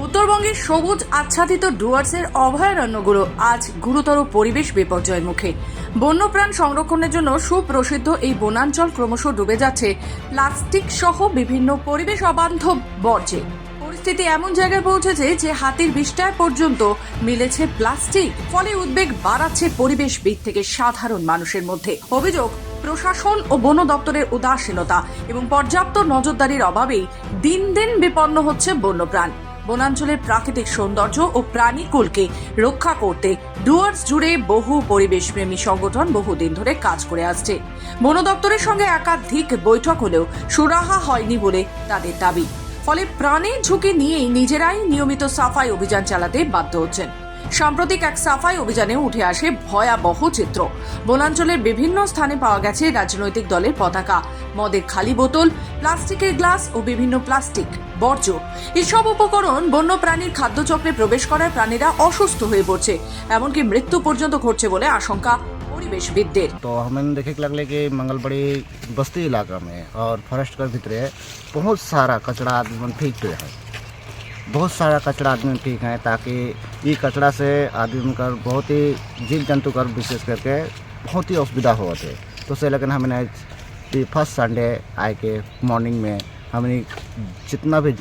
উত্তরবঙ্গের সবুজ আচ্ছাদিত ডুয়ার্সের অভয়ারণ্যগুলো আজ গুরুতর পরিবেশ বিপর্যয়ের মুখে। বন্যপ্রাণ সংরক্ষণের জন্য সুপ্রসিদ্ধ এই বনাঞ্চল ক্রমশ ডুবে যাচ্ছে প্লাস্টিক সহ বিভিন্ন পরিবেশ অবান্ধব বর্জ্যে। পরিস্থিতি এমন জায়গায় পৌঁছেছে যে হাতির বিষ্ঠায় পর্যন্ত মিলেছে প্লাস্টিক। ফলে উদ্বেগ বাড়াচ্ছে পরিবেশবিদ থেকে সাধারণ মানুষের মধ্যে। অভিযোগ, প্রশাসন ও বন দপ্তরের উদাসীনতা এবং পর্যাপ্ত নজরদারির অভাবেই দিন দিন বিপন্ন হচ্ছে বন্যপ্রাণ। বনাঞ্চলের প্রাকৃতিক সৌন্দর্য ও প্রাণীকুলকে রক্ষা করতে ডুয়ার্স জুড়ে বহু পরিবেশপ্রেমী সংগঠন বহুদিন ধরে কাজ করে আসছে। বন দপ্তরের সঙ্গে একাধিক বৈঠক হলেও সুরাহা হয়নি বলে তাদের দাবি। ফলে প্রাণের ঝুঁকি নিয়েই নিজেরাই নিয়মিত সাফাই অভিযান চালাতে বাধ্য হচ্ছেন। সাম্প্রতিক এক সাফাই অভিযানে উঠে আসে ভয়াবহ চিত্র। বনাঞ্চলের বিভিন্ন স্থানে পাওয়া গেছে রাজনৈতিক দলের পতাকা, মদের খালি বোতল, প্লাস্টিকের গ্লাস ও বিভিন্ন প্লাস্টিক বর্জ্য। এসব উপকরণ বন্যপ্রাণীর খাদ্যচক্রে প্রবেশ করায় প্রাণীরা অসুস্থ হয়ে পড়ছে, এমনকি মৃত্যু পর্যন্ত ঘটছে বলে আশঙ্কা পরিবেশবিদদের। तो हमें देखे के लगले कि मंगलबड़ी बस्ती इलाका में और फॉरेस्ट के भीतरे बहुत सारा कचरा आदमी फेंक है। बहुत सारा कचरा आदमी फेंक है ताकि ये कचरा से आदमी का बहुत ही जीव जंतु कर विशेष करके बहुत ही असुविधा हुआ थे। तो से लेकिन हमने फर्स्ट संडे आए के मॉर्निंग में हमने जितना भी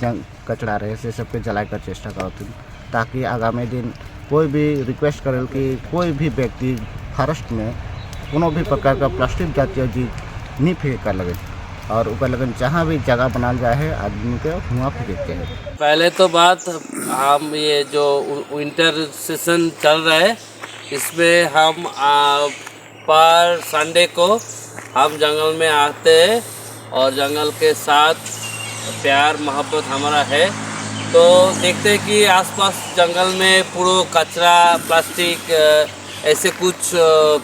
कचरा रहे से सबके जलाए कर चेष्टा करते ताकि आगामी दिन कोई भी रिक्वेस्ट करे कि कोई भी व्यक्ति फॉरेस्ट में कोनो भी प्रकार का प्लास्टिक जातीय चीज नहीं फेंक कर लगे और ऊपर लगन जहाँ भी जगह बनाल जाए है आदमी के हुआ फेंकते हैं। पहले तो बात हम ये जो विंटर सीजन चल रहा है इसमें हम पर संडे को हम जंगल में आते हैं और जंगल के साथ प्यार मोहब्बत हमारा है। तो देखते हैं कि आसपास जंगल में पूरा कचरा प्लास्टिक ऐसे कुछ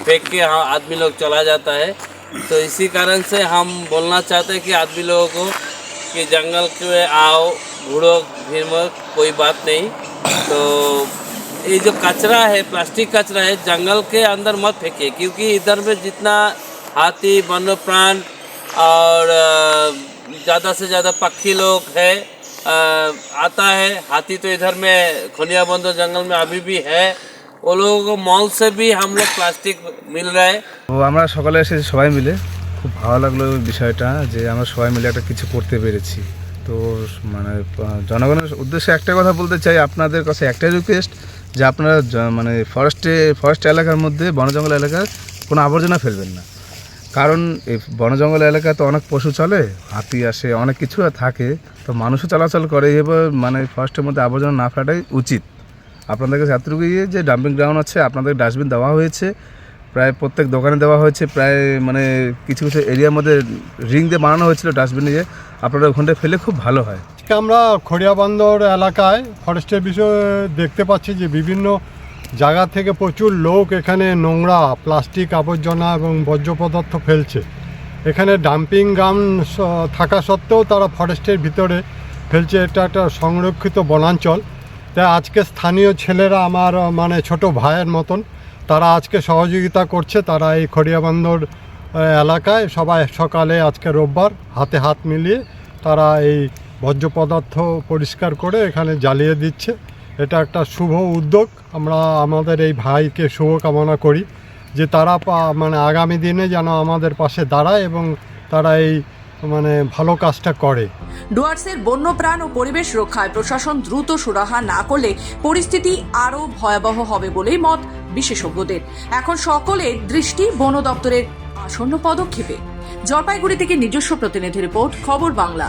फेंक के आदमी लोग चला जाता है। तो इसी कारण से हम बोलना चाहते हैं कि आदमी लोगों को कि जंगल में आओ, घूरो फिरो, कोई बात नहीं। तो ये जो कचरा है, प्लास्टिक कचरा है, जंगल के अंदर मत फेंकिए, क्योंकि इधर में जितना हाथी वन्य प्राण और ज़्यादा से ज़्यादा पक्षी लोग है आता है। हाथी तो इधर में खोनिया बंदो जंगल में अभी भी है। वो लोगों को मॉल से भी हम लोग प्लास्टिक मिल रहा है। তো আমরা সকালে এসেছি সবাই মিলে, খুব ভালো লাগলো বিষয়টা যে আমরা সবাই মিলে একটা কিছু করতে পেরেছি। তো মানে জনগণের উদ্দেশ্যে একটা কথা বলতে চাই, আপনাদের কাছে একটাই রিকোয়েস্ট যে আপনারা মানে ফরেস্ট এলাকার মধ্যে বন জঙ্গল এলাকার কোনো আবর্জনা ফেলবেন না। কারণ এই বন জঙ্গল এলাকায় তো অনেক পশু চলে, হাতি আসে, অনেক কিছু থাকে, তো মানুষও চলাচল করে। এবার মানে ফরেস্টের মধ্যে আবর্জনা না ফেলাটাই উচিত। আপনাদের কাছে এতটুকু যে ডাম্পিং গ্রাউন্ড আছে, আপনাদের ডাস্টবিন দেওয়া হয়েছে, প্রায় প্রত্যেক দোকানে দেওয়া হয়েছে, প্রায় মানে কিছু কিছু এরিয়ার মধ্যে রিং দিয়ে বানানো হয়েছিল ডাস্টবিন দিয়ে, আপনারা ওখানটায় ফেলে খুব ভালো হয়। আমরা খড়িয়াবন্দর এলাকায় ফরেস্টের বিষয়ে দেখতে পাচ্ছি যে বিভিন্ন জায়গা থেকে প্রচুর লোক এখানে নোংরা প্লাস্টিক আবর্জনা এবং বর্জ্য পদার্থ ফেলছে। এখানে ডাম্পিং গ্রাউন্ড থাকা সত্ত্বেও তারা ফরেস্টের ভিতরে ফেলছে। এটা একটা সংরক্ষিত বনাঞ্চল। তাই আজকে স্থানীয় ছেলেরা আমার মানে ছোট ভাইয়ের মতন, তারা আজকে সহযোগিতা করছে। তারা এই খড়িয়াবন্দর এলাকায় সবাই সকালে আজকে রোববার হাতে হাত মিলিয়ে তারা এই বর্জ্য পদার্থ পরিষ্কার করে এখানে জ্বালিয়ে দিচ্ছে। এটা একটা শুভ উদ্যোগ। আমরা আমাদের এই ভাইকে শুভকামনা করি যে তারা মানে আগামী দিনে যেন আমাদের পাশে দাঁড়ায় এবং তারা এই মানে ভালো কাজটা করে। ডুয়ার্সের বন্যপ্রাণ ও পরিবেশ রক্ষায় প্রশাসন দ্রুত সুরাহা না করলে পরিস্থিতি আরও ভয়াবহ হবে বলেই মত বিশেষজ্ঞদের। এখন সকলের দৃষ্টি বন দপ্তরের আসন্ন পদক্ষেপে। জলপাইগুড়ি থেকে নিজস্ব প্রতিনিধি রিপোর্ট, খবর বাংলা।